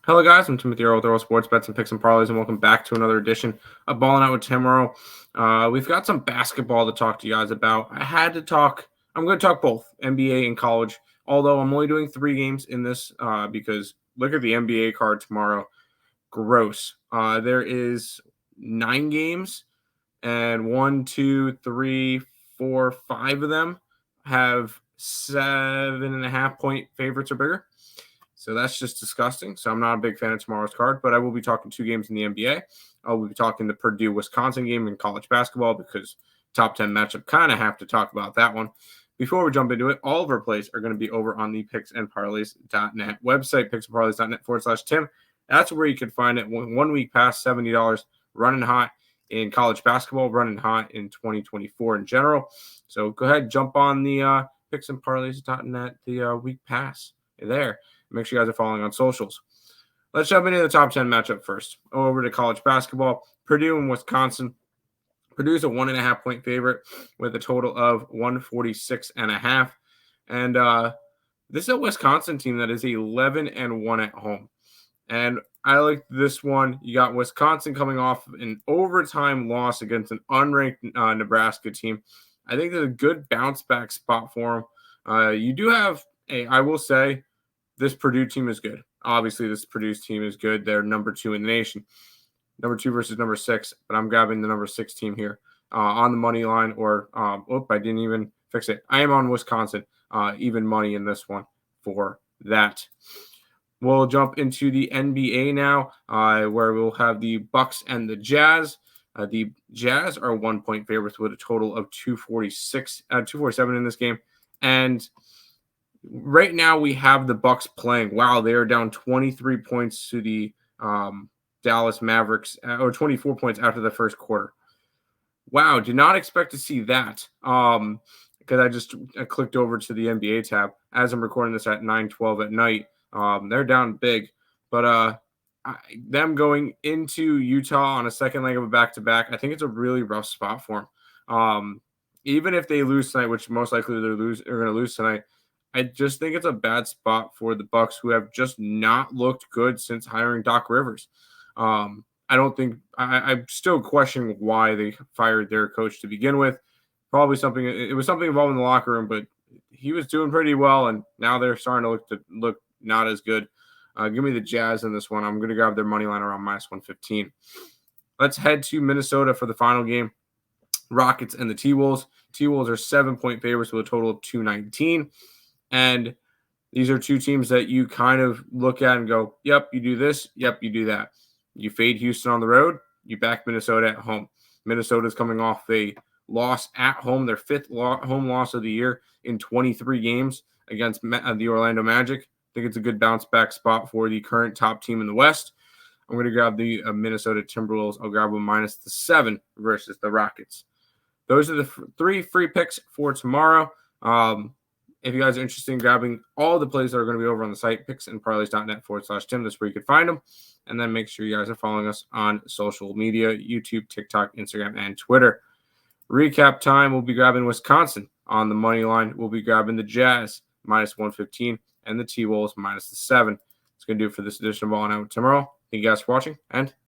Hello, guys. I'm Timothy Earle with Earle Sports Bets and Picks and Parlays, and welcome back to another edition of Ballin Out with Tim Earle. We've got some basketball to talk to you guys about. I'm going to talk both NBA and college, although I'm only doing 3 games in this because look at the NBA card tomorrow. Gross. There is 9 games, and 1, 2, 3, 4, 5 of them have 7.5 point favorites or bigger. So that's just disgusting. So I'm not a big fan of tomorrow's card, but I will be talking 2 games in the NBA. I will be talking the Purdue-Wisconsin game in college basketball because top 10 matchup, kind of have to talk about that one. Before we jump into it, all of our plays are going to be over on the picksandparlays.net website, picksandparlays.net/Tim. That's where you can find it 1 week past $70, running hot in college basketball, running hot in 2024 in general. So go ahead, jump on the picksandparlays.net, the week pass. You're there. Make sure you guys are following on socials. Let's jump into the top 10 matchup first. Over to college basketball. Purdue and Wisconsin. Purdue's a 1.5 point favorite with a total of 146.5. And this is a Wisconsin team that is 11-1 at home. And I like this one. You got Wisconsin coming off an overtime loss against an unranked Nebraska team. I think there's a good bounce back spot for them. You do have I will say, this Purdue team is good. Obviously, this Purdue team is good. They're number 2 in the nation. Number 2 versus number 6, but I'm grabbing the number 6 team here on the money line. I didn't even fix it. I am on Wisconsin, even money in this one for that. We'll jump into the NBA now, where we'll have the Bucks and the Jazz. The Jazz are 1 point favorites with a total of 247 in this game, and right now we have the Bucks playing. Wow, they are down 23 points to the Dallas Mavericks, or 24 points after the first quarter. Wow, did not expect to see that because I clicked over to the NBA tab as I'm recording this at 9:12 at night. They're down big, but them going into Utah on a second leg of a back-to-back, I think it's a really rough spot for them. Even if they lose tonight, which most likely they're going to lose tonight, I just think it's a bad spot for the Bucks, who have just not looked good since hiring Doc Rivers. I'm still questioning why they fired their coach to begin with. It was something involved in the locker room, but he was doing pretty well, and now they're starting to look not as good. Give me the Jazz in this one. I'm going to grab their money line around -115. Let's head to Minnesota for the final game. Rockets and the T-Wolves. T-Wolves are 7 point favorites with a total of 219. And these are 2 teams that you kind of look at and go, yep, you do this, yep, you do that. You fade Houston on the road, you back Minnesota at home. Minnesota's coming off a loss at home, their 5th home loss of the year in 23 games against the Orlando Magic. I think it's a good bounce back spot for the current top team in the West. I'm going to grab the Minnesota Timberwolves. I'll grab them -7 versus the Rockets. Those are the 3 free picks for tomorrow. If you guys are interested in grabbing all the plays that are going to be over on the site, picksandparlays.net/Tim, that's where you can find them. And then make sure you guys are following us on social media, YouTube, TikTok, Instagram, and Twitter. Recap time, we'll be grabbing Wisconsin on the money line. We'll be grabbing the Jazz -115 and the T-Wolves -7. It's going to do it for this edition of Ballin' Out with Tim Earle. Thank you guys for watching, and